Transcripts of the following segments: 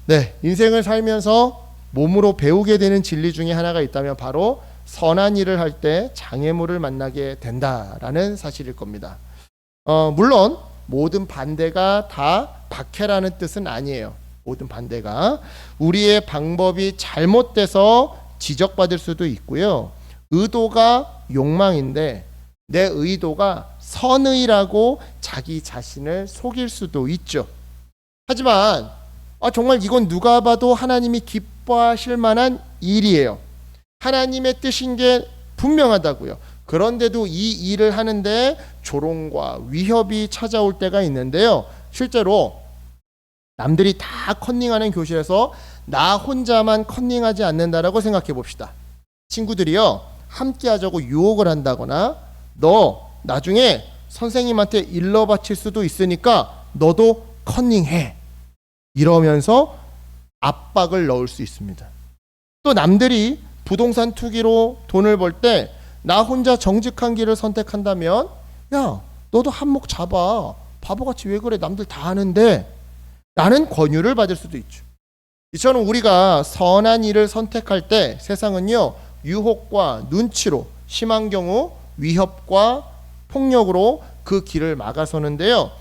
네, 인생을 살면서 몸으로 배우게 되는 진리 중에 하나가 있다면 바로 선한 일을 할 때 장애물을 만나게 된다라는 사실일 겁니다. 물론 모든 반대가 다 박해라는 뜻은 아니에요. 모든 반대가 우리의 방법이 잘못돼서 지적받을 수도 있고요. 의도가 욕망인데 내 의도가 선의라고 자기 자신을 속일 수도 있죠. 하지만 정말 이건 누가 봐도 하나님이 기뻐하실 만한 일이에요. 하나님의 뜻인 게 분명하다고요. 그런데도 이 일을 하는데 조롱과 위협이 찾아올 때가 있는데요. 실제로 남들이 다 컨닝하는 교실에서 나 혼자만 컨닝하지 않는다라고 생각해 봅시다. 친구들이요, 함께 하자고 유혹을 한다거나 너 나중에 선생님한테 일러 바칠 수도 있으니까 너도 컨닝해, 이러면서 압박을 넣을 수 있습니다. 또 남들이 부동산 투기로 돈을 벌 때 나 혼자 정직한 길을 선택한다면 야, 너도 한몫 잡아, 바보같이 왜 그래, 남들 다 하는데, 라는 권유를 받을 수도 있죠. 이처럼 우리가 선한 일을 선택할 때 세상은요, 유혹과 눈치로, 심한 경우 위협과 폭력으로 그 길을 막아서는데요.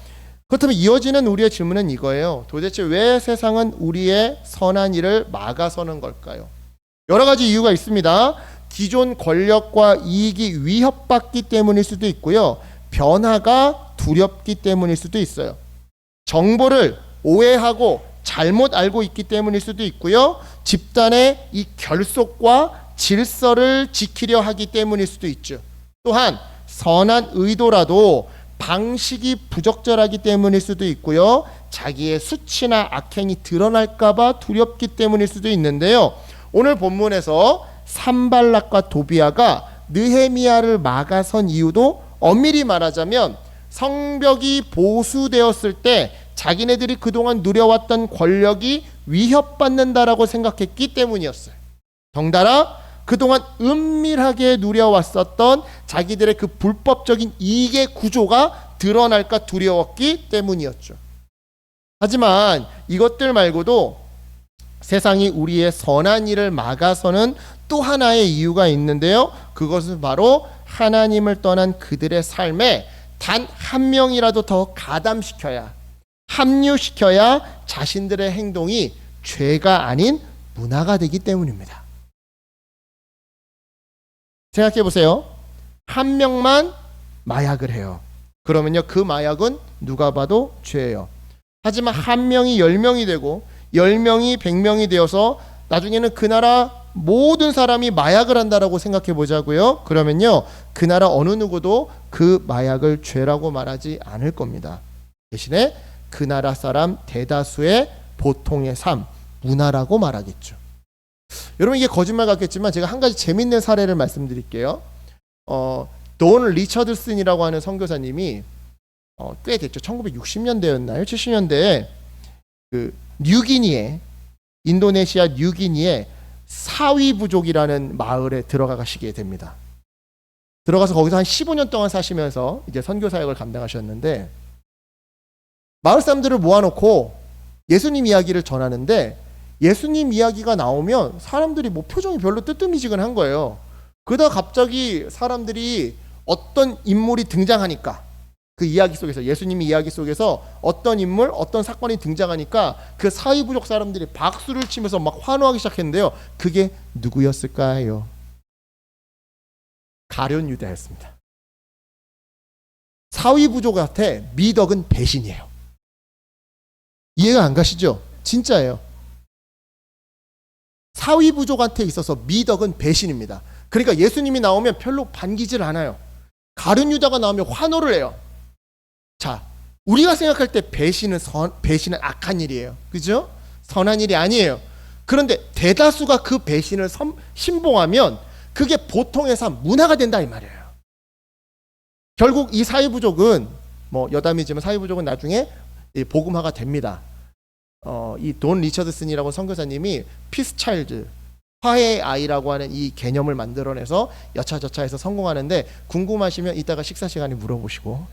그렇다면 이어지는 우리의 질문은 이거예요. 도대체 왜 세상은 우리의 선한 일을 막아서는 걸까요? 여러 가지 이유가 있습니다. 기존 권력과 이익이 위협받기 때문일 수도 있고요. 변화가 두렵기 때문일 수도 있어요. 정보를 오해하고 잘못 알고 있기 때문일 수도 있고요. 집단의 이 결속과 질서를 지키려 하기 때문일 수도 있죠. 또한 선한 의도라도 방식이 부적절하기 때문일 수도 있고요. 자기의 수치나 악행이 드러날까봐 두렵기 때문일 수도 있는데요. 오늘 본문에서 산발락과 도비아가 느헤미야를 막아선 이유도 엄밀히 말하자면 성벽이 보수되었을 때 자기네들이 그동안 누려왔던 권력이 위협받는다라고 생각했기 때문이었어요. 덩달아 그동안 은밀하게 누려왔었던 자기들의 그 불법적인 이익의 구조가 드러날까 두려웠기 때문이었죠. 하지만 이것들 말고도 세상이 우리의 선한 일을 막아서는 또 하나의 이유가 있는데요. 그것은 바로 하나님을 떠난 그들의 삶에 단 한 명이라도 더 가담시켜야, 합류시켜야 자신들의 행동이 죄가 아닌 문화가 되기 때문입니다. 생각해 보세요. 한 명만 마약을 해요. 그러면요, 그 마약은 누가 봐도 죄예요. 하지만 한 명이 10명이 되고 10명이 100명이 되어서 나중에는 그 나라 모든 사람이 마약을 한다라고 생각해 보자고요. 그러면요, 그 나라 어느 누구도 그 마약을 죄라고 말하지 않을 겁니다. 대신에 그 나라 사람 대다수의 보통의 삶, 문화라고 말하겠죠. 여러분, 이게 거짓말 같겠지만 제가 한 가지 재밌는 사례를 말씀드릴게요. 돈 리처드슨이라고 하는 선교사님이 꽤 됐죠. 1960년대였나요? 70년대에 그 뉴기니에, 인도네시아 뉴기니에 사위 부족이라는 마을에 들어가시게 됩니다. 들어가서 거기서 한 15년 동안 사시면서 이제 선교 사역을 감당하셨는데, 마을 사람들을 모아놓고 예수님 이야기를 전하는데 예수님 이야기가 나오면 사람들이 뭐 표정이 별로 뜨뜻미지근한 거예요. 그러다 갑자기 사람들이 어떤 인물이 등장하니까, 그 이야기 속에서, 예수님의 이야기 속에서 어떤 인물, 어떤 사건이 등장하니까 그 사위부족 사람들이 박수를 치면서 막 환호하기 시작했는데요. 그게 누구였을까요? 가룟 유다였습니다. 사위부족한테 미덕은 배신이에요. 이해가 안 가시죠? 진짜예요. 사위부족한테 있어서 미덕은 배신입니다. 그러니까 예수님이 나오면 별로 반기질 않아요. 가룟 유다가 나오면 환호를 해요. 자, 우리가 생각할 때 배신은 악한 일이에요. 그죠? 선한 일이 아니에요. 그런데 대다수가 그 배신을 신봉하면 그게 보통의 삶, 문화가 된다 이 말이에요. 결국 이 사위부족은 뭐 여담이지만 사위부족은 나중에 복음화가 됩니다. 이 돈 리처드슨이라고 선교사님이 피스 차일드, 화해의 아이라고 하는 이 개념을 만들어내서 여차저차해서 성공하는데, 궁금하시면 이따가 식사 시간에 물어보시고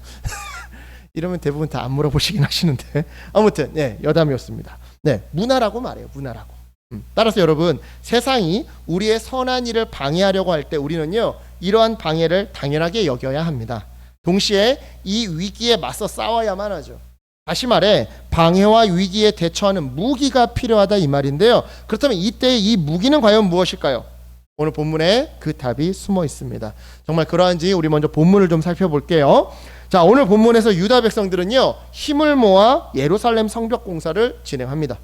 이러면 대부분 다 안 물어보시긴 하시는데, 아무튼 여담이었습니다. 네, 문화라고 말해요. 문화라고. 따라서 여러분, 세상이 우리의 선한 일을 방해하려고 할 때 우리는요, 이러한 방해를 당연하게 여겨야 합니다. 동시에 이 위기에 맞서 싸워야만 하죠. 다시 말해, 방해와 위기에 대처하는 무기가 필요하다 이 말인데요. 그렇다면 이때 이 무기는 과연 무엇일까요? 오늘 본문에 그 답이 숨어 있습니다. 정말 그러한지 우리 먼저 본문을 좀 살펴볼게요. 자, 오늘 본문에서 유다 백성들은요, 힘을 모아 예루살렘 성벽 공사를 진행합니다.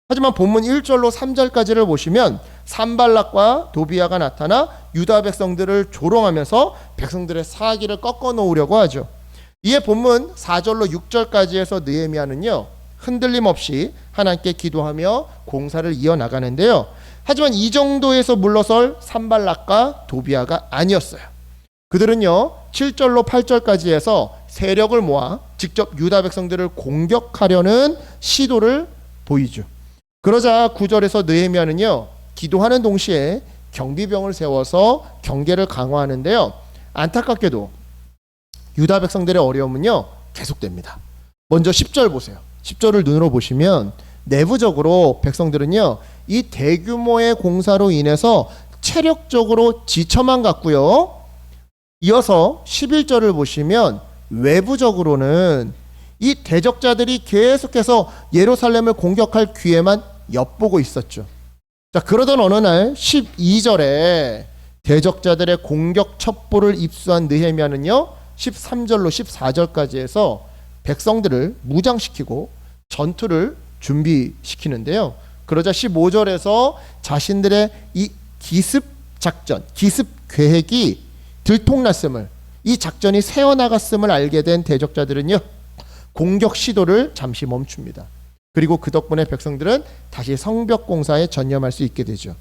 하지만 본문 1절로 3절까지를 보시면 산발락과 도비아가 나타나 유다 백성들을 조롱하면서 백성들의 사기를 꺾어 놓으려고 하죠. 이에 본문 4절로 6절까지에서 느헤미야는요, 흔들림 없이 하나님께 기도하며 공사를 이어나가는데요. 하지만 이 정도에서 물러설 산발락과 도비아가 아니었어요. 그들은요, 7절로 8절까지 해서 세력을 모아 직접 유다 백성들을 공격하려는 시도를 보이죠. 그러자 9절에서 느헤미야는요, 기도하는 동시에 경비병을 세워서 경계를 강화하는데요. 안타깝게도 유다 백성들의 어려움은요, 계속됩니다. 먼저 10절 보세요. 10절을 눈으로 보시면 내부적으로 백성들은요, 이 대규모의 공사로 인해서 체력적으로 지쳐만 갔고요. 이어서 11절을 보시면 외부적으로는 이 대적자들이 계속해서 예루살렘을 공격할 기회만 엿보고 있었죠. 자, 그러던 어느 날 12절에 대적자들의 공격 첩보를 입수한 느헤미야는요, 13절로 14절까지 해서 백성들을 무장시키고 전투를 준비시키는데요. 그러자 15절에서 자신들의 이 기습 작전, 기습 계획이 들통났음을, 이 작전이 새어나갔음을 알게 된 대적자들은요, 공격 시도를 잠시 멈춥니다. 그리고 그 덕분에 백성들은 다시 성벽 공사에 전념할 수 있게 되죠.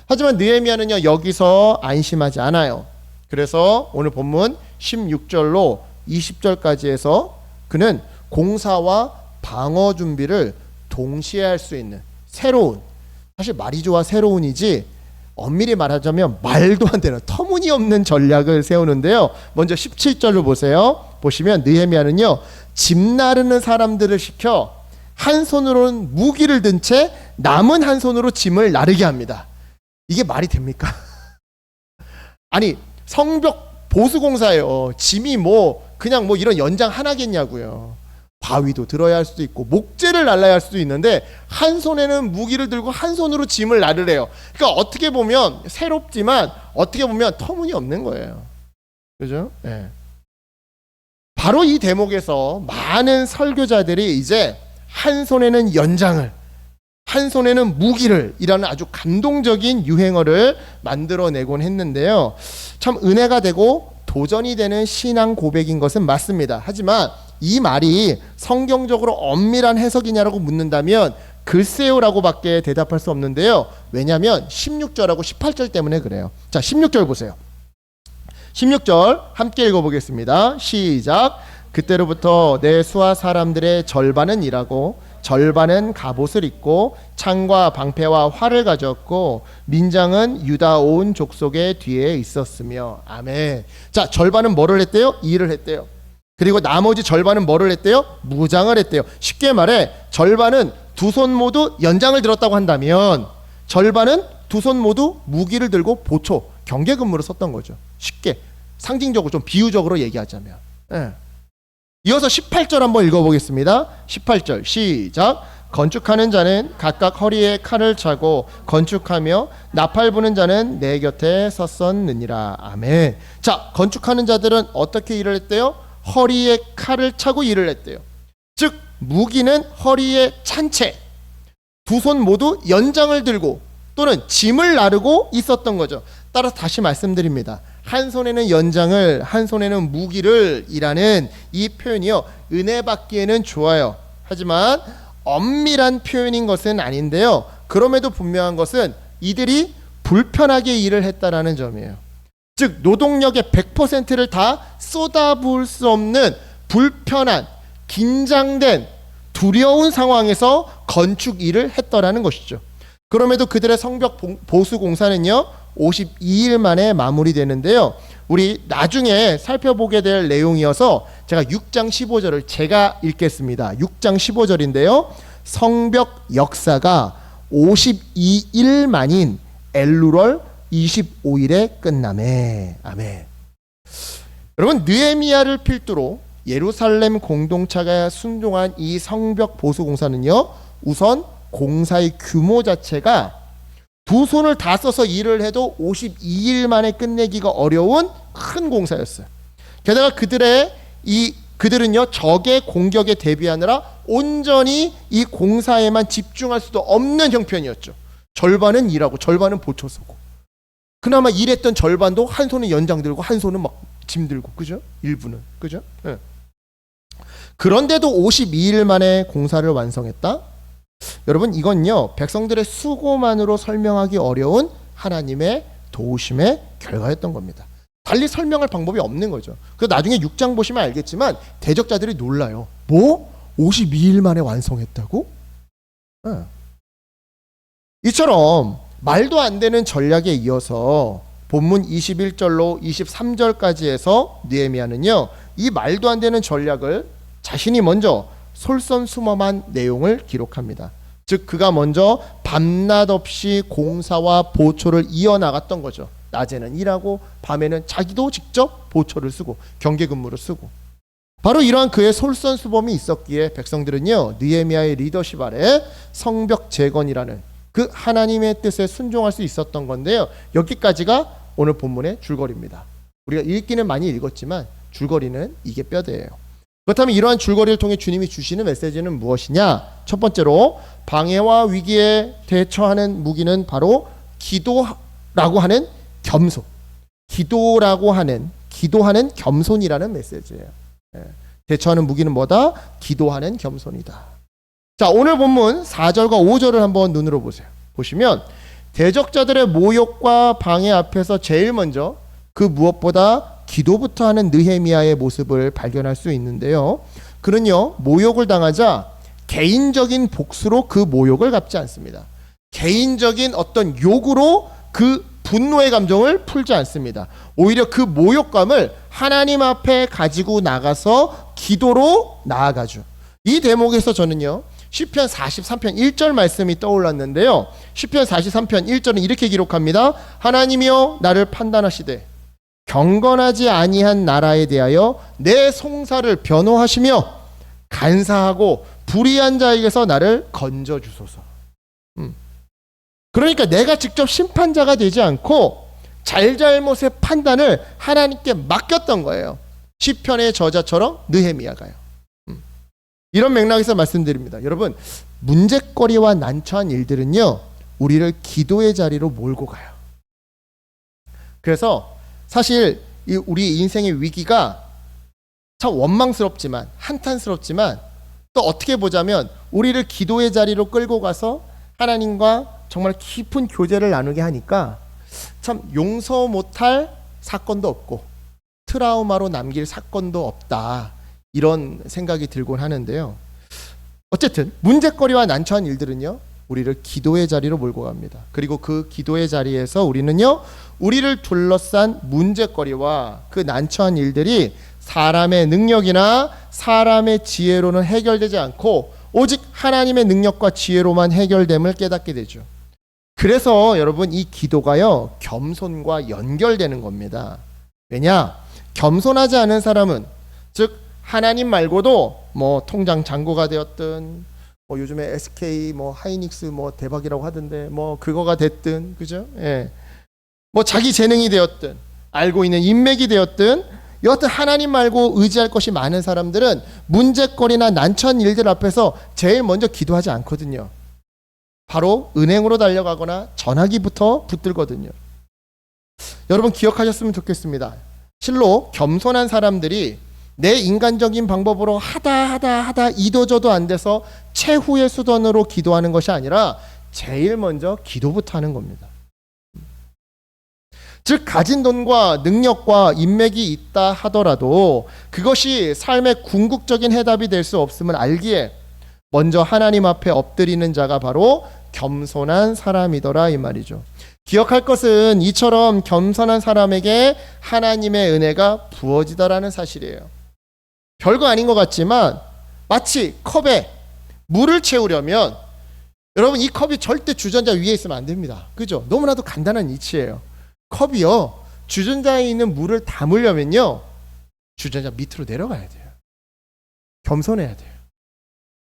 하지만 느헤미야는요, 여기서 안심하지 않아요. 그래서 오늘 본문 16절로 20절까지 해서 그는 공사와 방어 준비를 동시에 할 수 있는 새로운, 사실 말이 좋아 새로운이지 엄밀히 말하자면 말도 안 되는 터무니없는 전략을 세우는데요. 먼저 17절을 보세요. 보시면 느헤미야는요, 집 나르는 사람들을 시켜 한 손으로는 무기를 든 채 남은 한 손으로 짐을 나르게 합니다. 이게 말이 됩니까? 아니, 성벽 보수공사예요. 짐이 그냥 이런 연장 하나겠냐고요. 바위도 들어야 할 수도 있고 목재를 날라야 할 수도 있는데 한 손에는 무기를 들고 한 손으로 짐을 나르래요. 그러니까 어떻게 보면 새롭지만 어떻게 보면 터무니없는 거예요. 그죠? 네. 바로 이 대목에서 많은 설교자들이 이제 한 손에는 연장을, 한 손에는 무기를 이라는 아주 감동적인 유행어를 만들어내곤 했는데요. 참 은혜가 되고 도전이 되는 신앙 고백인 것은 맞습니다. 하지만 이 말이 성경적으로 엄밀한 해석이냐라고 묻는다면 글쎄요라고 밖에 대답할 수 없는데요. 왜냐하면 16절하고 18절 때문에 그래요. 자, 16절 보세요. 16절 함께 읽어보겠습니다. 시작. 그때로부터 내 수하 사람들의 절반은 일하고 절반은 갑옷을 입고 창과 방패와 활을 가졌고 민장은 유다 온 족속의 뒤에 있었으며. 아멘. 자, 절반은 뭐를 했대요? 일을 했대요. 그리고 나머지 절반은 뭐를 했대요? 무장을 했대요. 쉽게 말해 절반은 두 손 모두 연장을 들었다고 한다면 절반은 두 손 모두 무기를 들고 보초, 경계 근무를 썼던 거죠. 쉽게 상징적으로 좀 비유적으로 얘기하자면. 네. 이어서 18절 한번 읽어보겠습니다. 18절 시작. 건축하는 자는 각각 허리에 칼을 차고 건축하며 나팔 부는 자는 내 곁에 섰었느니라. 아멘. 자, 건축하는 자들은 어떻게 일을 했대요? 허리에 칼을 차고 일을 했대요. 즉 무기는 허리에 찬 채 두 손 모두 연장을 들고 또는 짐을 나르고 있었던 거죠. 따라서 다시 말씀드립니다. 한 손에는 연장을, 한 손에는 무기를 이라는 이 표현이요, 은혜 받기에는 좋아요. 하지만 엄밀한 표현인 것은 아닌데요. 그럼에도 분명한 것은 이들이 불편하게 일을 했다라는 점이에요. 즉 노동력의 100%를 다 쏟아부을 수 없는 불편한, 긴장된, 두려운 상황에서 건축 일을 했더라는 것이죠. 그럼에도 그들의 성벽 보수 공사는요 52일 만에 마무리되는데요. 우리 나중에 살펴보게 될 내용이어서 제가 6장 15절을 제가 읽겠습니다. 6장 15절인데요. 성벽 역사가 52일 만인 엘루월 25일에 끝나매. 아멘. 여러분, 느헤미야를 필두로 예루살렘 공동체가 순종한 이 성벽 보수 공사는요, 우선 공사의 규모 자체가 두 손을 다 써서 일을 해도 52일 만에 끝내기가 어려운 큰 공사였어요. 게다가 그들은요, 적의 공격에 대비하느라 온전히 이 공사에만 집중할 수도 없는 형편이었죠. 절반은 일하고 절반은 보초 서고. 그나마 일했던 절반도 한 손은 연장 들고 한 손은 막 짐 들고, 그죠? 일부는, 그죠? 네. 그런데도 52일 만에 공사를 완성했다? 여러분, 이건요, 백성들의 수고만으로 설명하기 어려운 하나님의 도우심의 결과였던 겁니다. 달리 설명할 방법이 없는 거죠. 그래서 나중에 6장 보시면 알겠지만 대적자들이 놀라요. 뭐? 52일 만에 완성했다고? 네. 이처럼 말도 안 되는 전략에 이어서 본문 21절로 23절까지 해서 느헤미야는요, 이 말도 안 되는 전략을 자신이 먼저 솔선수범한 내용을 기록합니다. 즉 그가 먼저 밤낮 없이 공사와 보초를 이어나갔던 거죠. 낮에는 일하고 밤에는 자기도 직접 보초를 쓰고 경계근무를 쓰고, 바로 이러한 그의 솔선수범이 있었기에 백성들은요, 느헤미야의 리더십 아래 성벽 재건이라는 그 하나님의 뜻에 순종할 수 있었던 건데요. 여기까지가 오늘 본문의 줄거리입니다. 우리가 읽기는 많이 읽었지만 줄거리는 이게 뼈대예요. 그렇다면 이러한 줄거리를 통해 주님이 주시는 메시지는 무엇이냐? 첫 번째로 방해와 위기에 대처하는 무기는 바로 기도라고 하는 겸손. 기도하는 겸손이라는 메시지예요. 대처하는 무기는 뭐다? 기도하는 겸손이다. 자, 오늘 본문 4절과 5절을 한번 눈으로 보세요. 보시면 대적자들의 모욕과 방해 앞에서 제일 먼저 그 무엇보다 기도부터 하는 느헤미야의 모습을 발견할 수 있는데요. 그는요, 모욕을 당하자 개인적인 복수로 그 모욕을 갚지 않습니다. 개인적인 어떤 욕으로 그 분노의 감정을 풀지 않습니다. 오히려 그 모욕감을 하나님 앞에 가지고 나가서 기도로 나아가죠. 이 대목에서 저는요, 시편 43편 1절 말씀이 떠올랐는데요. 시편 43편 1절은 이렇게 기록합니다. 하나님이여 나를 판단하시되 경건하지 아니한 나라에 대하여 내 송사를 변호하시며 간사하고 불의한 자에게서 나를 건져 주소서. 그러니까 내가 직접 심판자가 되지 않고 잘잘못의 판단을 하나님께 맡겼던 거예요. 시편의 저자처럼 느헤미야가요. 이런 맥락에서 말씀드립니다. 여러분, 문제거리와 난처한 일들은요, 우리를 기도의 자리로 몰고 가요. 그래서 사실 우리 인생의 위기가 참 원망스럽지만, 한탄스럽지만, 또 어떻게 보자면 우리를 기도의 자리로 끌고 가서 하나님과 정말 깊은 교제를 나누게 하니까 참 용서 못할 사건도 없고 트라우마로 남길 사건도 없다, 이런 생각이 들곤 하는데요. 어쨌든 문제거리와 난처한 일들은요, 우리를 기도의 자리로 몰고 갑니다. 그리고 그 기도의 자리에서 우리는요, 우리를 둘러싼 문제거리와 그 난처한 일들이 사람의 능력이나 사람의 지혜로는 해결되지 않고 오직 하나님의 능력과 지혜로만 해결됨을 깨닫게 되죠. 그래서 여러분, 이 기도가요, 겸손과 연결되는 겁니다. 왜냐? 겸손하지 않은 사람은, 즉 하나님 말고도 뭐 통장 잔고가 되었든, 뭐 요즘에 SK 뭐 하이닉스 뭐 대박이라고 하던데 뭐 그거가 됐든, 그죠? 예. 뭐 자기 재능이 되었든, 알고 있는 인맥이 되었든, 여하튼 하나님 말고 의지할 것이 많은 사람들은 문제거리나 난처한 일들 앞에서 제일 먼저 기도하지 않거든요. 바로 은행으로 달려가거나 전화기부터 붙들거든요. 여러분 기억하셨으면 좋겠습니다. 실로 겸손한 사람들이 내 인간적인 방법으로 하다 이도저도 안 돼서 최후의 수단으로 기도하는 것이 아니라 제일 먼저 기도부터 하는 겁니다. 즉 가진 돈과 능력과 인맥이 있다 하더라도 그것이 삶의 궁극적인 해답이 될 수 없음을 알기에 먼저 하나님 앞에 엎드리는 자가 바로 겸손한 사람이더라, 이 말이죠. 기억할 것은 이처럼 겸손한 사람에게 하나님의 은혜가 부어지더라는 사실이에요. 별거 아닌 것 같지만 마치 컵에 물을 채우려면 여러분 이 컵이 절대 주전자 위에 있으면 안 됩니다. 그죠? 너무나도 간단한 이치예요. 컵이요, 주전자에 있는 물을 담으려면요, 주전자 밑으로 내려가야 돼요. 겸손해야 돼요.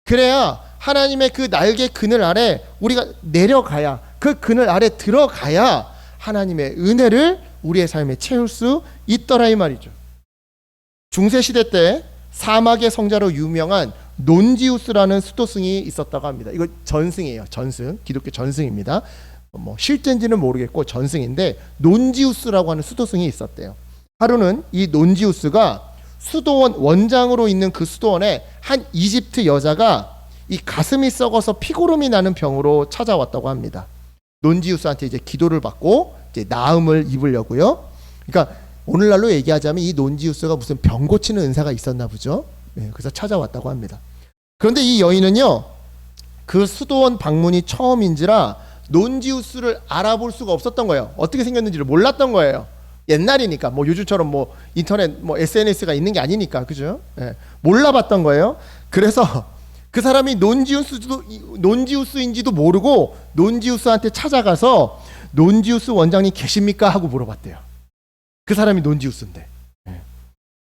그래야 하나님의 그 날개 그늘 아래 우리가 내려가야, 그 그늘 아래 들어가야 하나님의 은혜를 우리의 삶에 채울 수 있더라 이 말이죠. 중세시대 때 사막의 성자로 유명한 논지우스라는 수도승이 있었다고 합니다. 이거 전승이에요. 전승. 기독교 전승입니다. 뭐 실제인지는 모르겠고 전승인데 논지우스라고 하는 수도승이 있었대요. 하루는 이 논지우스가 수도원 원장으로 있는 그 수도원에 한 이집트 여자가 이 가슴이 썩어서 피고름이 나는 병으로 찾아왔다고 합니다. 논지우스한테 이제 기도를 받고 이제 나음을 입으려고요. 그러니까 오늘날로 얘기하자면 이 논지우스가 무슨 병 고치는 은사가 있었나 보죠. 네, 그래서 찾아왔다고 합니다. 그런데 이 여인은요, 그 수도원 방문이 처음인지라 논지우스를 알아볼 수가 없었던 거예요. 어떻게 생겼는지를 몰랐던 거예요. 옛날이니까 뭐 요즘처럼 뭐 인터넷 뭐 SNS가 있는 게 아니니까, 그죠? 네, 몰라봤던 거예요. 그래서 그 사람이 논지우스인지도 모르고 논지우스한테 찾아가서 논지우스 원장님 계십니까? 하고 물어봤대요. 그 사람이 논지우스인데. 네.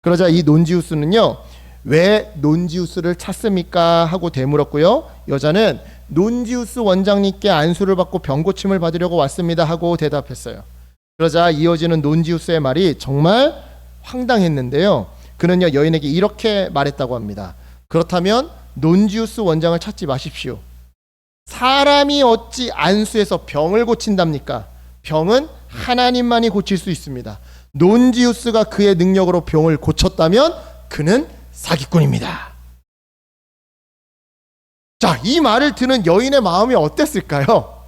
그러자 이 논지우스는요, 왜 논지우스를 찾습니까? 하고 되물었고요. 여자는 논지우스 원장님께 안수를 받고 병고침을 받으려고 왔습니다 하고 대답했어요. 그러자 이어지는 논지우스의 말이 정말 황당했는데요. 그는요, 여인에게 이렇게 말했다고 합니다. 그렇다면 논지우스 원장을 찾지 마십시오. 사람이 어찌 안수해서 병을 고친답니까? 병은 하나님만이 고칠 수 있습니다. 논지우스가 그의 능력으로 병을 고쳤다면 그는 사기꾼입니다. 자, 이 말을 듣는 여인의 마음이 어땠을까요?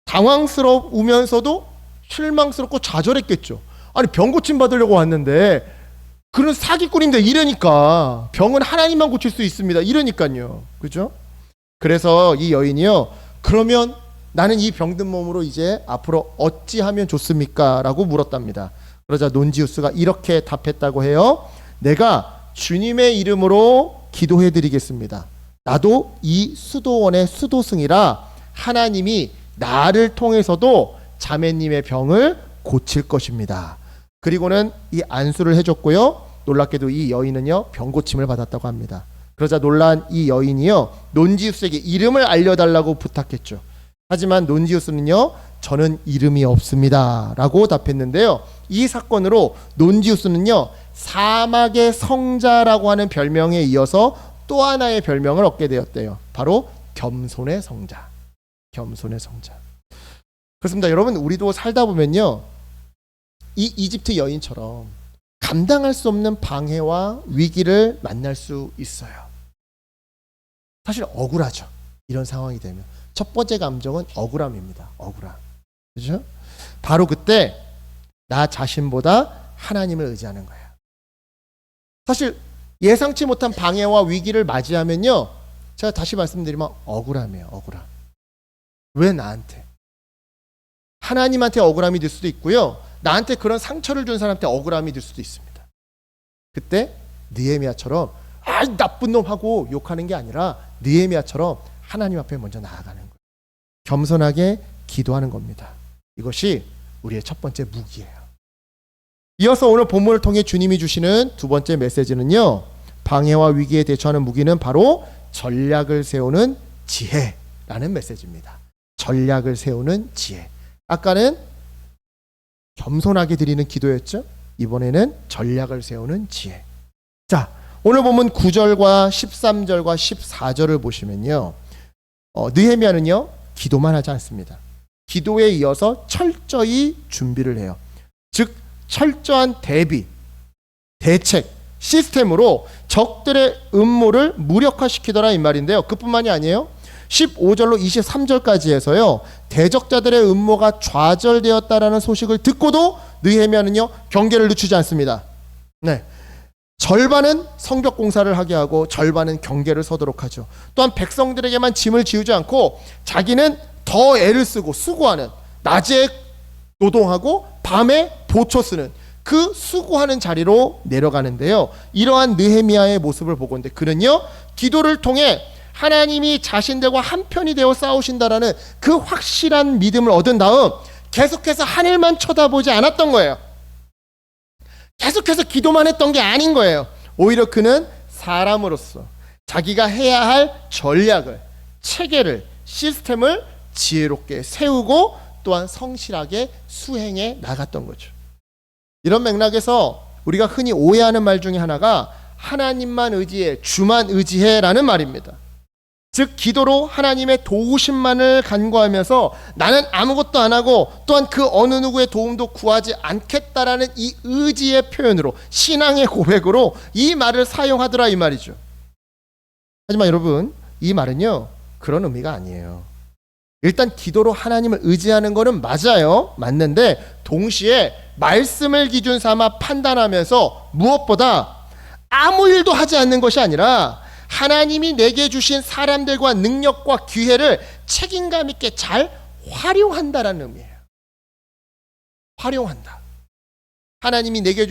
당황스러우면서도 실망스럽고 좌절했겠죠. 아니, 병 고침 받으려고 왔는데 그는 사기꾼인데 이러니까, 병은 하나님만 고칠 수 있습니다 이러니까요. 그죠? 그래서 이 여인이요, 그러면 나는 이 병든 몸으로 이제 앞으로 어찌하면 좋습니까? 라고 물었답니다. 그러자 논지우스가 이렇게 답했다고 해요. 내가 주님의 이름으로 기도해 드리겠습니다. 나도 이 수도원의 수도승이라 하나님이 나를 통해서도 자매님의 병을 고칠 것입니다. 그리고는 이 안수를 해줬고요. 놀랍게도 이 여인은요, 병고침을 받았다고 합니다. 그러자 놀란 이 여인이요, 논지우스에게 이름을 알려달라고 부탁했죠. 하지만 논지우스는요, 저는 이름이 없습니다 라고 답했는데요, 이 사건으로 논지우스는요, 사막의 성자라고 하는 별명에 이어서 또 하나의 별명을 얻게 되었대요. 바로 겸손의 성자. 겸손의 성자. 그렇습니다. 여러분, 우리도 살다 보면요, 이 이집트 여인처럼 감당할 수 없는 방해와 위기를 만날 수 있어요. 사실 억울하죠. 이런 상황이 되면 첫 번째 감정은 억울함입니다. 억울함. 그렇죠? 바로 그때 나 자신보다 하나님을 의지하는 거예요. 사실 예상치 못한 방해와 위기를 맞이하면요, 제가 다시 말씀드리면 억울함이에요. 억울함. 왜 나한테? 하나님한테 억울함이 들 수도 있고요, 나한테 그런 상처를 준 사람한테 억울함이 들 수도 있습니다. 그때 느헤미야처럼 아이 나쁜 놈 하고 욕하는 게 아니라 느헤미야처럼 하나님 앞에 먼저 나아가는 거예요. 겸손하게 기도하는 겁니다. 이것이 우리의 첫 번째 무기예요. 이어서 오늘 본문을 통해 주님이 주시는 두 번째 메시지는요, 방해와 위기에 대처하는 무기는 바로 전략을 세우는 지혜라는 메시지입니다. 전략을 세우는 지혜. 아까는 겸손하게 드리는 기도였죠. 이번에는 전략을 세우는 지혜. 자, 오늘 보면 9절과 13절과 14절을 보시면요, 느헤미야는요, 기도만 하지 않습니다. 기도에 이어서 철저히 준비를 해요. 즉 철저한 대비, 대책, 시스템으로 적들의 음모를 무력화시키더라 이 말인데요. 그뿐만이 아니에요. 15절로 23절까지 해서요, 대적자들의 음모가 좌절되었다라는 소식을 듣고도 느헤미야는요, 경계를 늦추지 않습니다. 네, 절반은 성벽 공사를 하게 하고 절반은 경계를 서도록 하죠. 또한 백성들에게만 짐을 지우지 않고 자기는 더 애를 쓰고 수고하는, 낮에 노동하고 밤에 보초 쓰는 그 수고하는 자리로 내려가는데요, 이러한 느헤미야의 모습을 보건대 그는요, 기도를 통해 하나님이 자신들과 한편이 되어 싸우신다라는 그 확실한 믿음을 얻은 다음 계속해서 하늘만 쳐다보지 않았던 거예요. 계속해서 기도만 했던 게 아닌 거예요. 오히려 그는 사람으로서 자기가 해야 할 전략을, 체계를, 시스템을 지혜롭게 세우고 또한 성실하게 수행해 나갔던 거죠. 이런 맥락에서 우리가 흔히 오해하는 말 중에 하나가 하나님만 의지해, 주만 의지해라는 말입니다. 즉 기도로 하나님의 도우심만을 간구하면서 나는 아무것도 안 하고 또한 그 어느 누구의 도움도 구하지 않겠다라는 이 의지의 표현으로, 신앙의 고백으로 이 말을 사용하더라 이 말이죠. 하지만 여러분, 이 말은요 그런 의미가 아니에요. 일단 기도로 하나님을 의지하는 거는 맞아요. 맞는데 동시에 말씀을 기준 삼아 판단하면서 무엇보다 아무 일도 하지 않는 것이 아니라 하나님이 내게 주신 사람들과 능력과 기회를 책임감 있게 잘 활용한다라는 의미예요. 활용한다. 하나님이 내게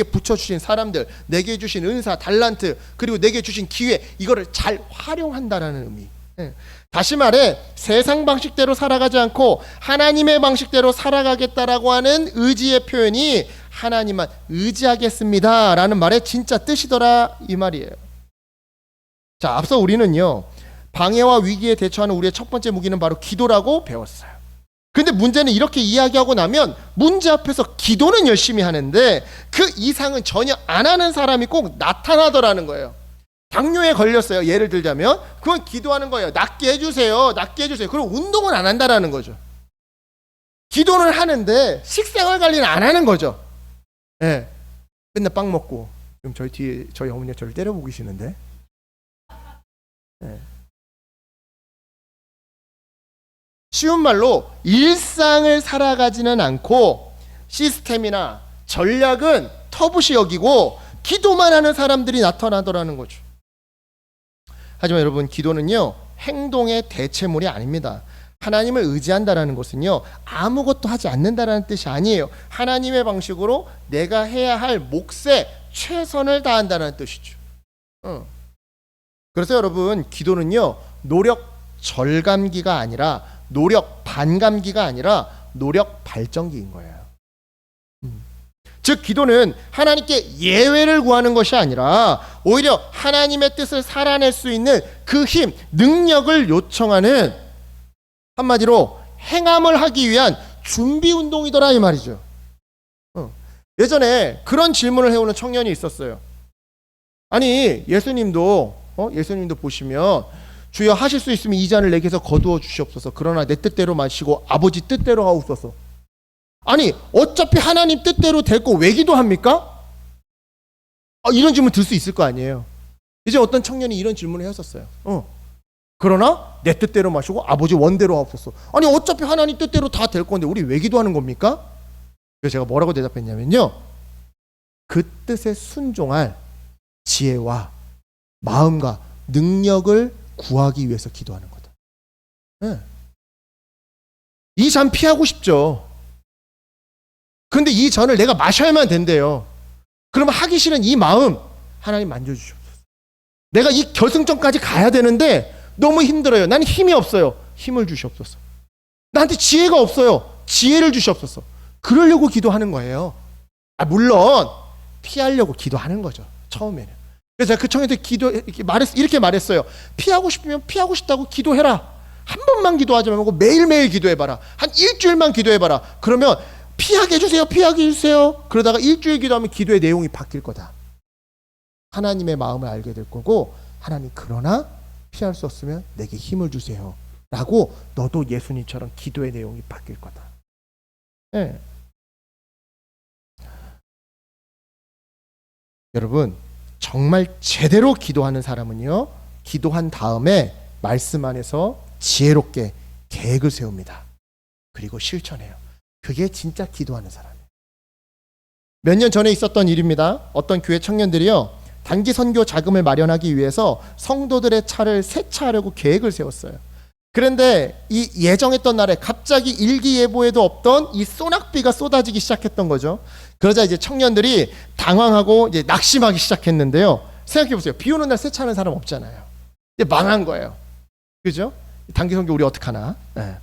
붙여주신 사람들, 내게 주신 은사, 달란트, 그리고 내게 주신 기회, 이거를 잘 활용한다라는 의미. 다시 말해 세상 방식대로 살아가지 않고 하나님의 방식대로 살아가겠다라고 하는 의지의 표현이 하나님만 의지하겠습니다 라는 말의 진짜 뜻이더라 이 말이에요. 자, 앞서 우리는요 방해와 위기에 대처하는 우리의 첫 번째 무기는 바로 기도라고 배웠어요. 근데 문제는 이렇게 이야기하고 나면 문제 앞에서 기도는 열심히 하는데 그 이상은 전혀 안 하는 사람이 꼭 나타나더라는 거예요. 당뇨에 걸렸어요. 예를 들자면 그건 기도하는 거예요. 낫게 해주세요. 낫게 해주세요. 그리고 운동은 안 한다라는 거죠. 기도는 하는데 식생활 관리는 안 하는 거죠. 예. 맨날 빵 먹고. 지금 저희 뒤에 저희 어머니가 저를 때려보고 계시는데. 예. 쉬운 말로 일상을 살아가지는 않고 시스템이나 전략은 터부시 여기고 기도만 하는 사람들이 나타나더라는 거죠. 하지만 여러분, 기도는요 행동의 대체물이 아닙니다. 하나님을 의지한다라는 것은요 아무것도 하지 않는다라는 뜻이 아니에요. 하나님의 방식으로 내가 해야 할 몫에 최선을 다한다는 뜻이죠. 그래서 여러분, 기도는요 노력 절감기가 아니라, 노력 반감기가 아니라 노력 발전기인 거예요. 즉 기도는 하나님께 예외를 구하는 것이 아니라 오히려 하나님의 뜻을 살아낼 수 있는 그 힘, 능력을 요청하는, 한마디로 행함을 하기 위한 준비 운동이더라 이 말이죠. 예전에 그런 질문을 해오는 청년이 있었어요. 아니 예수님도 보시면 주여 하실 수 있으면 이 잔을 내게서 거두어 주시옵소서. 그러나 내 뜻대로 마시고 아버지 뜻대로 하옵소서. 아니 어차피 하나님 뜻대로 될 거 왜 기도합니까? 이런 질문 들 수 있을 거 아니에요. 이제 어떤 청년이 이런 질문을 했었어요. 그러나 내 뜻대로 마시고 아버지 원대로 하옵소서. 아니 어차피 하나님 뜻대로 다 될 건데 우리 왜 기도하는 겁니까? 그래서 제가 뭐라고 대답했냐면요, 그 뜻에 순종할 지혜와 마음과 능력을 구하기 위해서 기도하는 거다. 네. 이 잔 피하고 싶죠. 근데 이 잔을 내가 마셔야만 된대요. 그러면 하기 싫은 이 마음 하나님 만져주시옵소서. 내가 이 결승점까지 가야 되는데 너무 힘들어요. 나는 힘이 없어요. 힘을 주시옵소서. 나한테 지혜가 없어요. 지혜를 주시옵소서. 그러려고 기도하는 거예요. 물론 피하려고 기도하는 거죠, 처음에는. 그래서 제가 그 청년한테 이렇게 말했어요. 피하고 싶으면 피하고 싶다고 기도해라. 한 번만 기도하지 말고 매일매일 기도해봐라. 한 일주일만 기도해봐라. 그러면 피하게 해주세요, 피하게 해주세요. 그러다가 일주일 기도하면 기도의 내용이 바뀔 거다. 하나님의 마음을 알게 될 거고, 하나님 그러나 피할 수 없으면 내게 힘을 주세요 라고 너도 예수님처럼 기도의 내용이 바뀔 거다. 네. 여러분, 정말 제대로 기도하는 사람은요 기도한 다음에 말씀 안에서 지혜롭게 계획을 세웁니다. 그리고 실천해요. 그게 진짜 기도하는 사람이에요. 몇 년 전에 있었던 일입니다. 어떤 교회 청년들이요 단기 선교 자금을 마련하기 위해서 성도들의 차를 세차하려고 계획을 세웠어요. 그런데 이 예정했던 날에 갑자기 일기예보에도 없던 이 소낙비가 쏟아지기 시작했던 거죠. 그러자 이제 청년들이 당황하고 이제 낙심하기 시작했는데요. 생각해 보세요. 비 오는 날 세차하는 사람 없잖아요. 이제 망한 거예요. 그죠? 단기 선교 우리 어떡하나? 네.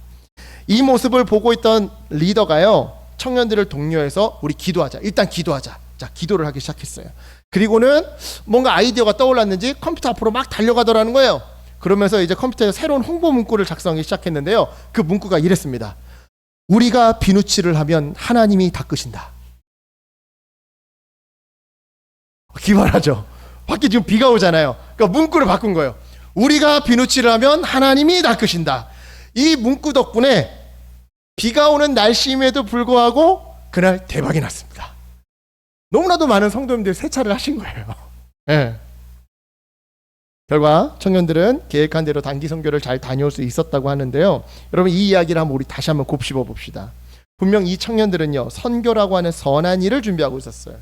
이 모습을 보고 있던 리더가요, 청년들을 독려해서 우리 기도하자. 일단 기도하자. 자, 기도를 하기 시작했어요. 그리고는 뭔가 아이디어가 떠올랐는지 컴퓨터 앞으로 막 달려가더라는 거예요. 그러면서 이제 컴퓨터에 새로운 홍보 문구를 작성하기 시작했는데요. 그 문구가 이랬습니다. 우리가 비누칠을 하면 하나님이 닦으신다. 기발하죠? 밖에 지금 비가 오잖아요. 그러니까 문구를 바꾼 거예요. 우리가 비누칠을 하면 하나님이 닦으신다. 이 문구 덕분에 비가 오는 날씨임에도 불구하고 그날 대박이 났습니다. 너무나도 많은 성도님들이 세차를 하신 거예요. 네. 결과 청년들은 계획한 대로 단기 선교를 잘 다녀올 수 있었다고 하는데요. 여러분, 이 이야기를 한번 우리 다시 한번 곱씹어 봅시다. 분명 이 청년들은요, 선교라고 하는 선한 일을 준비하고 있었어요.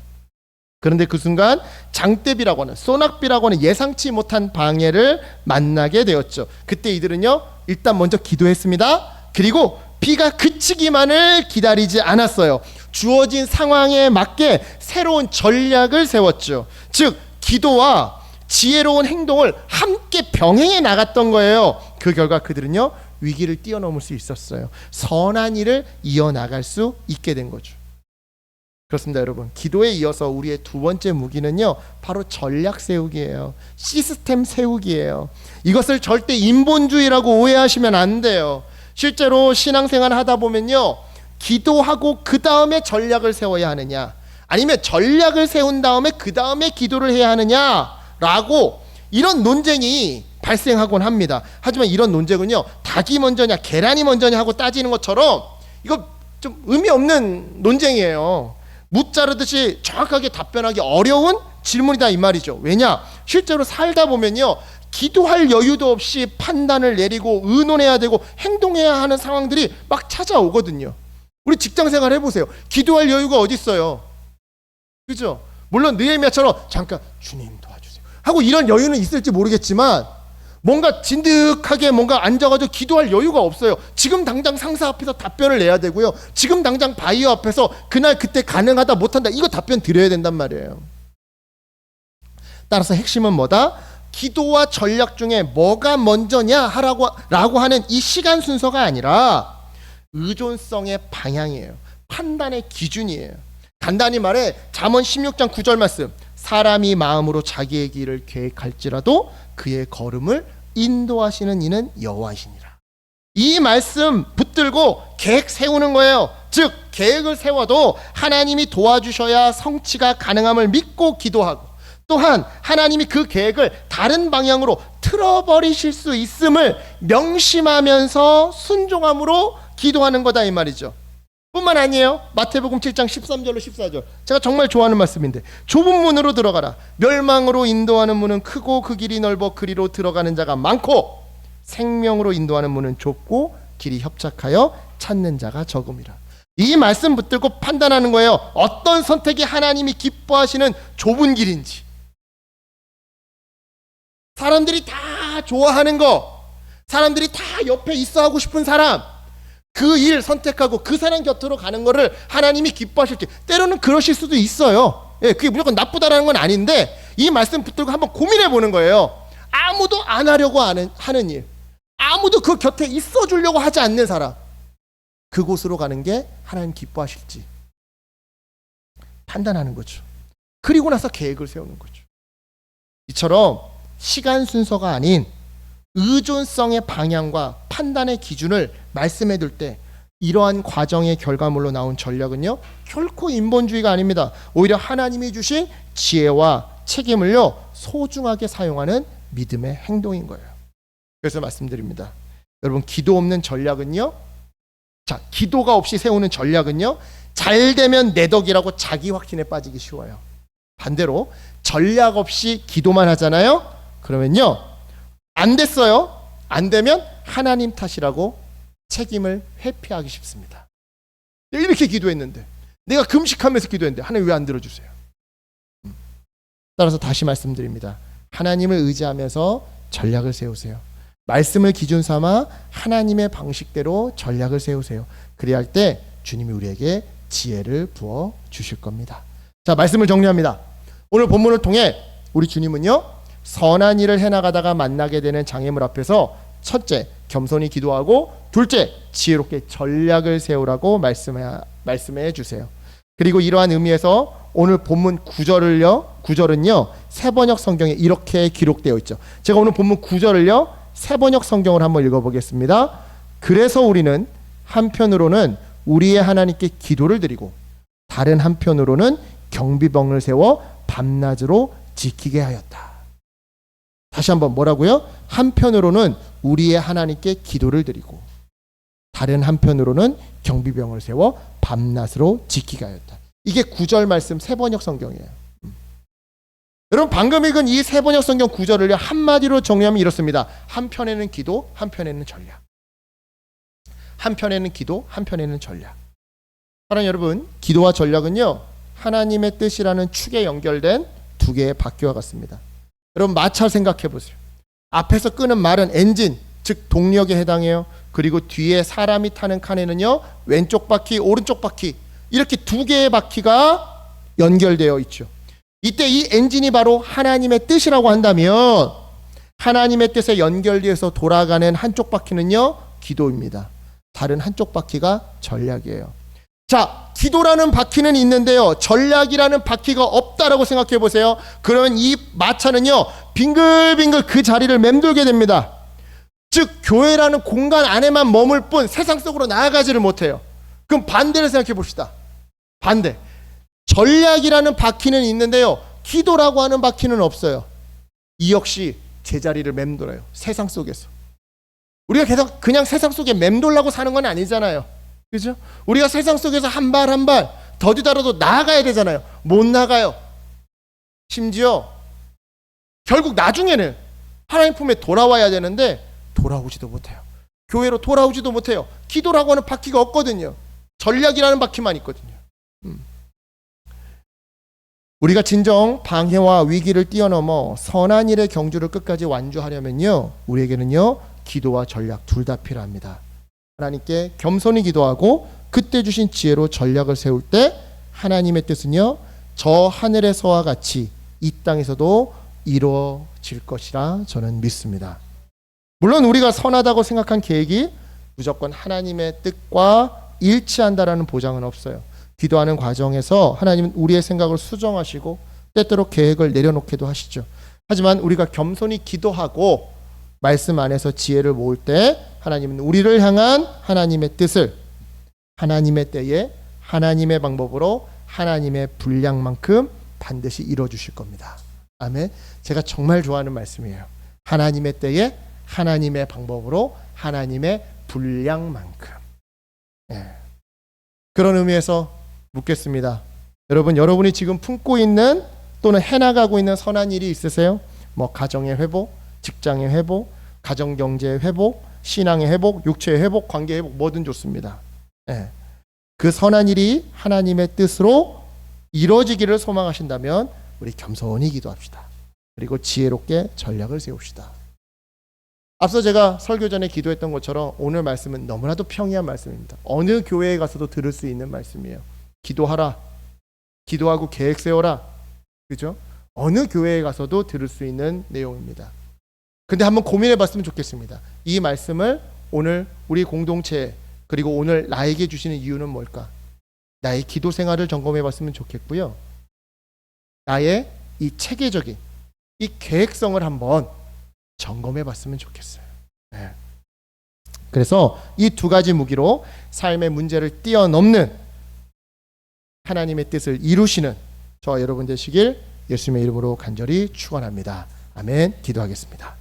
그런데 그 순간 장대비라고 하는, 소낙비라고 하는 예상치 못한 방해를 만나게 되었죠. 그때 이들은요, 일단 먼저 기도했습니다. 그리고 비가 그치기만을 기다리지 않았어요. 주어진 상황에 맞게 새로운 전략을 세웠죠. 즉, 기도와 지혜로운 행동을 함께 병행해 나갔던 거예요. 그 결과 그들은요, 위기를 뛰어넘을 수 있었어요. 선한 일을 이어나갈 수 있게 된 거죠. 그렇습니다, 여러분. 기도에 이어서 우리의 두 번째 무기는요, 바로 전략 세우기예요. 시스템 세우기예요. 이것을 절대 인본주의라고 오해하시면 안 돼요. 실제로 신앙생활 하다 보면요, 기도하고 그 다음에 전략을 세워야 하느냐, 아니면 전략을 세운 다음에 그 다음에 기도를 해야 하느냐라고 이런 논쟁이 발생하곤 합니다. 하지만 이런 논쟁은요, 닭이 먼저냐 계란이 먼저냐 하고 따지는 것처럼 이거 좀 의미 없는 논쟁이에요. 묻자르듯이 정확하게 답변하기 어려운 질문이다 이 말이죠. 왜냐? 실제로 살다 보면요, 기도할 여유도 없이 판단을 내리고 의논해야 되고 행동해야 하는 상황들이 막 찾아오거든요. 우리 직장생활 해보세요. 기도할 여유가 어디 있어요? 그죠? 물론 느헤미야처럼 잠깐 주님 도와주세요 하고 이런 여유는 있을지 모르겠지만 뭔가 진득하게 뭔가 앉아가지고 기도할 여유가 없어요. 지금 당장 상사 앞에서 답변을 내야 되고요, 지금 당장 바이어 앞에서 그날 그때 가능하다 못한다 이거 답변 드려야 된단 말이에요. 따라서 핵심은 뭐다? 기도와 전략 중에 뭐가 먼저냐 라고 하는 이 시간 순서가 아니라 의존성의 방향이에요. 판단의 기준이에요. 간단히 말해 잠언 16장 9절 말씀, 사람이 마음으로 자기의 길을 계획할지라도 그의 걸음을 인도하시는 이는 여호와시니라. 이 말씀 붙들고 계획 세우는 거예요. 즉 계획을 세워도 하나님이 도와주셔야 성취가 가능함을 믿고 기도하고, 또한 하나님이 그 계획을 다른 방향으로 틀어버리실 수 있음을 명심하면서 순종함으로 기도하는 거다 이 말이죠. 뿐만 아니에요. 마태복음 7장 13절로 14절, 제가 정말 좋아하는 말씀인데, 좁은 문으로 들어가라. 멸망으로 인도하는 문은 크고 그 길이 넓어 그리로 들어가는 자가 많고, 생명으로 인도하는 문은 좁고 길이 협착하여 찾는 자가 적음이라. 이 말씀 붙들고 판단하는 거예요. 어떤 선택이 하나님이 기뻐하시는 좁은 길인지, 사람들이 다 좋아하는 거, 사람들이 다 옆에 있어 하고 싶은 사람, 그 일 선택하고 그 사람 곁으로 가는 거를 하나님이 기뻐하실지, 때로는 그러실 수도 있어요. 예, 그게 무조건 나쁘다라는 건 아닌데, 이 말씀 붙들고 한번 고민해 보는 거예요. 아무도 안 하려고 하는 일, 아무도 그 곁에 있어 주려고 하지 않는 사람, 그곳으로 가는 게 하나님 기뻐하실지 판단하는 거죠. 그리고 나서 계획을 세우는 거죠. 이처럼 시간 순서가 아닌 의존성의 방향과 판단의 기준을 말씀해 둘 때, 이러한 과정의 결과물로 나온 전략은요, 결코 인본주의가 아닙니다. 오히려 하나님이 주신 지혜와 책임을요, 소중하게 사용하는 믿음의 행동인 거예요. 그래서 말씀드립니다. 여러분, 기도 없는 전략은요, 자, 기도가 없이 세우는 전략은요, 잘 되면 내 덕이라고 자기 확신에 빠지기 쉬워요. 반대로 전략 없이 기도만 하잖아요. 그러면요, 안 됐어요. 안 되면 하나님 탓이라고 책임을 회피하기 쉽습니다. 내가 이렇게 기도했는데, 내가 금식하면서 기도했는데 하나님 왜 안 들어주세요? 따라서 다시 말씀드립니다. 하나님을 의지하면서 전략을 세우세요. 말씀을 기준 삼아 하나님의 방식대로 전략을 세우세요. 그래야 할 때 주님이 우리에게 지혜를 부어 주실 겁니다. 자, 말씀을 정리합니다. 오늘 본문을 통해 우리 주님은요, 선한 일을 해나가다가 만나게 되는 장애물 앞에서 첫째, 겸손히 기도하고 둘째, 지혜롭게 전략을 세우라고 말씀해 주세요. 그리고 이러한 의미에서 오늘 본문 구절은요 새번역 성경에 이렇게 기록되어 있죠. 제가 오늘 본문 구절을요 새번역 성경을 한번 읽어보겠습니다. 그래서 우리는 한편으로는 우리의 하나님께 기도를 드리고 다른 한편으로는 경비병을 세워 밤낮으로 지키게 하였다. 다시 한번 뭐라고요? 한편으로는 우리의 하나님께 기도를 드리고 다른 한편으로는 경비병을 세워 밤낮으로 지키게 하였다. 이게 9절 말씀 새번역 성경이에요. 여러분 방금 읽은 이 새번역 성경 9절을 한마디로 정리하면 이렇습니다. 한편에는 기도, 한편에는 전략. 한편에는 기도, 한편에는 전략. 사랑하는 여러분, 기도와 전략은요 하나님의 뜻이라는 축에 연결된 두 개의 바퀴와 같습니다. 여러분 마차 생각해 보세요. 앞에서 끄는 말은 엔진, 즉 동력에 해당해요. 그리고 뒤에 사람이 타는 칸에는요 왼쪽 바퀴, 오른쪽 바퀴 이렇게 두 개의 바퀴가 연결되어 있죠. 이때 이 엔진이 바로 하나님의 뜻이라고 한다면 하나님의 뜻에 연결되어서 돌아가는 한쪽 바퀴는요 기도입니다. 다른 한쪽 바퀴가 전략이에요. 자, 기도라는 바퀴는 있는데요 전략이라는 바퀴가 없다라고 생각해 보세요. 그러면 이 마차는요 빙글빙글 그 자리를 맴돌게 됩니다. 즉 교회라는 공간 안에만 머물 뿐 세상 속으로 나아가지를 못해요. 그럼 반대를 생각해 봅시다. 반대. 전략이라는 바퀴는 있는데요 기도라고 하는 바퀴는 없어요. 이 역시 제자리를 맴돌아요. 세상 속에서. 우리가 계속 그냥 세상 속에 맴돌라고 사는 건 아니잖아요. 그죠? 우리가 세상 속에서 한 발 한 발 더디더라도 나아가야 되잖아요. 못 나가요. 심지어 결국 나중에는 하나님 품에 돌아와야 되는데 돌아오지도 못해요. 교회로 돌아오지도 못해요. 기도라고 하는 바퀴가 없거든요. 전략이라는 바퀴만 있거든요. 우리가 진정 방해와 위기를 뛰어넘어 선한 일의 경주를 끝까지 완주하려면요 우리에게는요 기도와 전략 둘 다 필요합니다. 하나님께 겸손히 기도하고 그때 주신 지혜로 전략을 세울 때 하나님의 뜻은요 저 하늘에서와 같이 이 땅에서도 이루어질 것이라 저는 믿습니다. 물론 우리가 선하다고 생각한 계획이 무조건 하나님의 뜻과 일치한다라는 보장은 없어요. 기도하는 과정에서 하나님은 우리의 생각을 수정하시고 때때로 계획을 내려놓기도 하시죠. 하지만 우리가 겸손히 기도하고 말씀 안에서 지혜를 모을 때 하나님은 우리를 향한 하나님의 뜻을 하나님의 때에 하나님의 방법으로 하나님의 분량만큼 반드시 이루어주실 겁니다. 아멘. 제가 정말 좋아하는 말씀이에요. 하나님의 때에 하나님의 방법으로 하나님의 분량만큼. 그런 의미에서 묻겠습니다. 여러분이 지금 품고 있는 또는 해나가고 있는 선한 일이 있으세요? 뭐 가정의 회복, 직장의 회복, 가정경제의 회복, 신앙의 회복, 육체의 회복, 관계의 회복 뭐든 좋습니다. 그 선한 일이 하나님의 뜻으로 이루어지기를 소망하신다면 우리 겸손히 기도합시다. 그리고 지혜롭게 전략을 세웁시다. 앞서 제가 설교 전에 기도했던 것처럼 오늘 말씀은 너무나도 평이한 말씀입니다. 어느 교회에 가서도 들을 수 있는 말씀이에요. 기도하라. 기도하고 계획 세워라. 그죠? 어느 교회에 가서도 들을 수 있는 내용입니다. 근데 한번 고민해 봤으면 좋겠습니다. 이 말씀을 오늘 우리 공동체 그리고 오늘 나에게 주시는 이유는 뭘까? 나의 기도 생활을 점검해 봤으면 좋겠고요. 나의 이 체계적인 이 계획성을 한번 점검해 봤으면 좋겠어요. 그래서 이 두 가지 무기로 삶의 문제를 뛰어넘는 하나님의 뜻을 이루시는 저와 여러분 되시길 예수님의 이름으로 간절히 축원합니다. 아멘. 기도하겠습니다.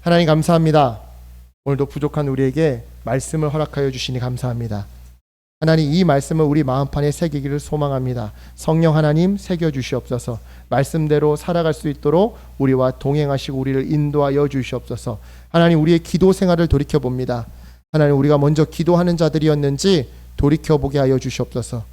하나님 감사합니다. 오늘도 부족한 우리에게 말씀을 허락하여 주시니 감사합니다. 하나님 이 말씀을 우리 마음판에 새기기를 소망합니다. 성령 하나님 새겨 주시옵소서. 말씀대로 살아갈 수 있도록 우리와 동행하시고 우리를 인도하여 주시옵소서. 하나님 우리의 기도 생활을 돌이켜봅니다. 하나님 우리가 먼저 기도하는 자들이었는지 돌이켜보게 하여 주시옵소서.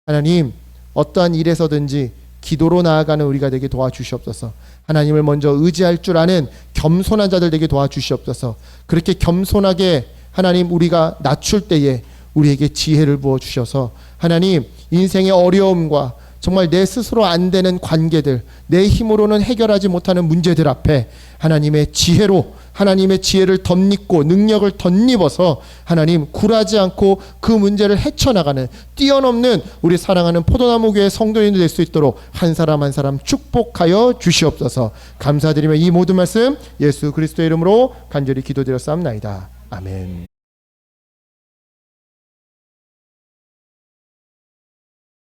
하나님 어떠한 일에서든지 기도로 나아가는 우리가 되게 도와주시옵소서. 하나님을 먼저 의지할 줄 아는 겸손한 자들 되게 도와주시옵소서. 그렇게 겸손하게 하나님 우리가 낮출 때에 우리에게 지혜를 부어주셔서 하나님 인생의 어려움과 정말 내 스스로 안 되는 관계들, 내 힘으로는 해결하지 못하는 문제들 앞에 하나님의 지혜로, 하나님의 지혜를 덧입고 능력을 덧입어서 하나님 굴하지 않고 그 문제를 헤쳐나가는, 뛰어넘는 우리 사랑하는 포도나무 교회 성도인이 될 수 있도록 한 사람 한 사람 축복하여 주시옵소서. 감사드리며 이 모든 말씀 예수 그리스도의 이름으로 간절히 기도드렸사옵나이다. 아멘.